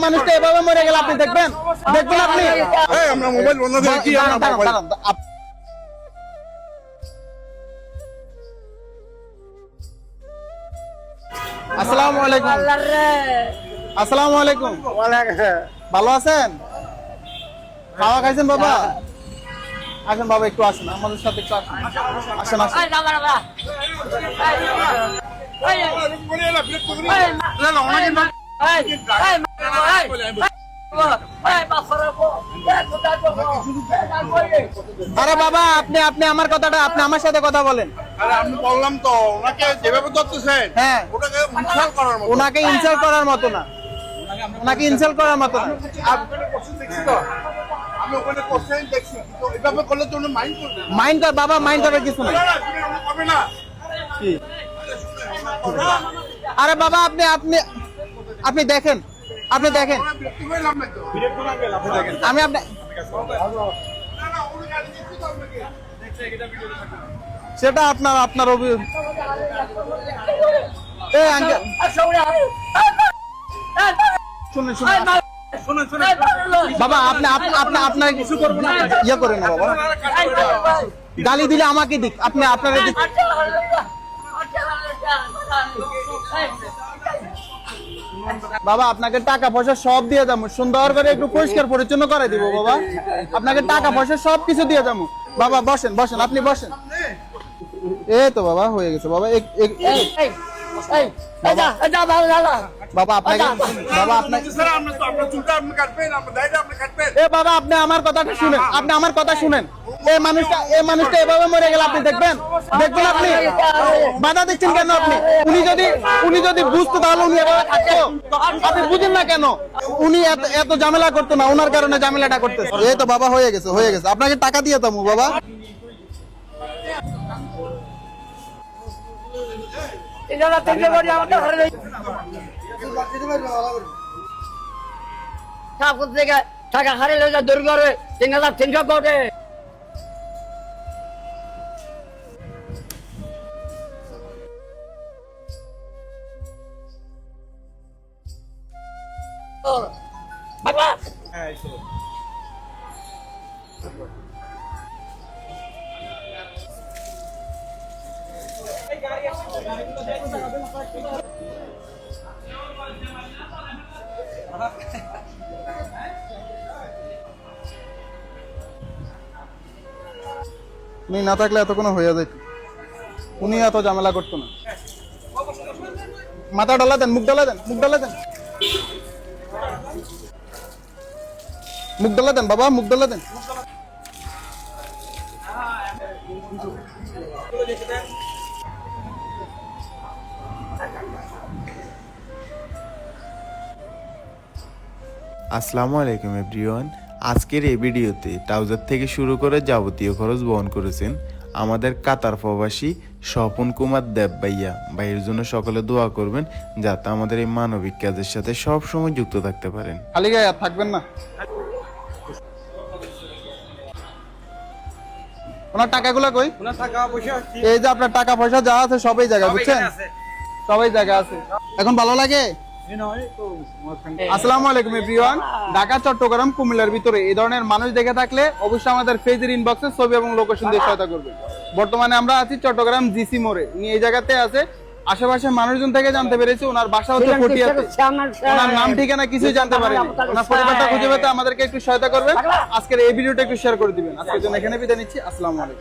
মানুষটা এভাবে মরে গেল আপনি দেখবেন আপনি? আমরা মোবাইল বন্ধ করে কি আসসালামু আলাইকুম। আসসালামু আলাইকুম। ভালো আছেন? খাওয়া খাইছেন বাবা? আসেন বাবা, একটু আসেন আমাদের সাথে, একটু আসেন। আরে বাবা, আপনি আমার কথাটা, আপনি আমার সাথে কথা বলেন। আমি বললাম তো ওনাকে যেভাবে ধরতেছেন, হ্যাঁ, ওটাকে ইনসাল্ট করার মতো। ওনাকে ইনসাল্ট করার মতো না, ওনাকে ইনসাল্ট করার মতো না। আমি ওখানে কোশ্চেন দেখছি, তো এভাবে করলে তো উনি মাইন্ড করবে। মাইন্ড কর বাবা, মাইন্ড করার কিছু নাই। হবে না। কি? আরে বাবা, আপনি দেখেন, আমি সেটা আপনার অভিযোগ। শুনুন বাবা, আপনার কিছু করবো না, ইয়ে করে না বাবা। গালি দিলে আমাকে দিক, আপনার বাবা, আপনাকে টাকা পয়সা সব দিয়ে যাবো, সুন্দর করে একটু পরিষ্কার পরিচ্ছন্ন করে দিব বাবা। আপনাকে টাকা পয়সা সব কিছু দিয়ে যাবো বাবা। বসেন, আপনি বসেন। এই তো বাবা, হয়ে গেছে বাবা। আপনি আমার কথাটা শুনেন, এই মানুষটা এভাবে মরে গেল আপনি দেখবেন আপনি? বাধা দিচ্ছেন কেন আপনি? উনি যদি বুঝতো তাহলে উনি এভাবে থাকতো। আপনি বুঝেন না কেন? উনি এত ঝামেলা করতো না, ওনার কারণে ঝামেলাটা করতেছে। এই তো বাবা, হয়ে গেছে। আপনাকে টাকা দিয়ে দামু বাবা। টাকা হারিয়ে দূর করে 3,300 কোটি। বাবা উনি না থাকলে এত কোনো হয়ে যেত, উনি এত ঝামেলা করতো না। মাথা ডালা দেন, মুখ ডালা দেন, মুখ ডালা দেন বাবা, মুখ ডালা দেন। আসসালামু আলাইকুম এভরিওয়ান। আজকের এই ভিডিওতে ট্রাউজার থেকে শুরু করে যাবতীয় খরচ বহন করেছেন আমাদের কাতার প্রবাসী স্বপন কুমার দেব ভাইয়ের জন্য সকলে দোয়া করবেন, যাতে আমাদের এই মানবিক কাজের সাথে সব সময় যুক্ত থাকতে পারেন। খালি গায়ে আর থাকবেন না। ওনার টাকাগুলো কই? এই যে আপনার টাকা পয়সা যা আছে সবই জায়গায়, বুঝছেন? সবাই জায়গা আছে। এখন ভালো লাগে? আসসালামু আলাইকুম এভরিওয়ান। ঢাকা, চট্টগ্রাম, কুমিল্লার ভিতরে এই ধরনের মানুষ দেখে থাকলে অবশ্যই আমাদের পেজের ইনবক্সে ছবি এবং লোকেশন দিয়ে সহায়তা করবেন। বর্তমানে আমরা আছি চট্টগ্রাম জিসি মোড়ে, উনি এই জায়গাতে আছে। আশেপাশে মানুষজন থেকে জানতে পেরেছি ওনার বাসা হচ্ছে পটিয়াতে। ওনার নাম ঠিকানা কিছুই জানতে পারিনি। ওনার পরিবারটা খুঁজে পেতে আমাদেরকে একটু সহায়তা করবেন। আজকের এই ভিডিওটা একটু শেয়ার করে দিবেন। আজকের জন্য এখানে বিদায় নিচ্ছি। আসসালামু আলাইকুম।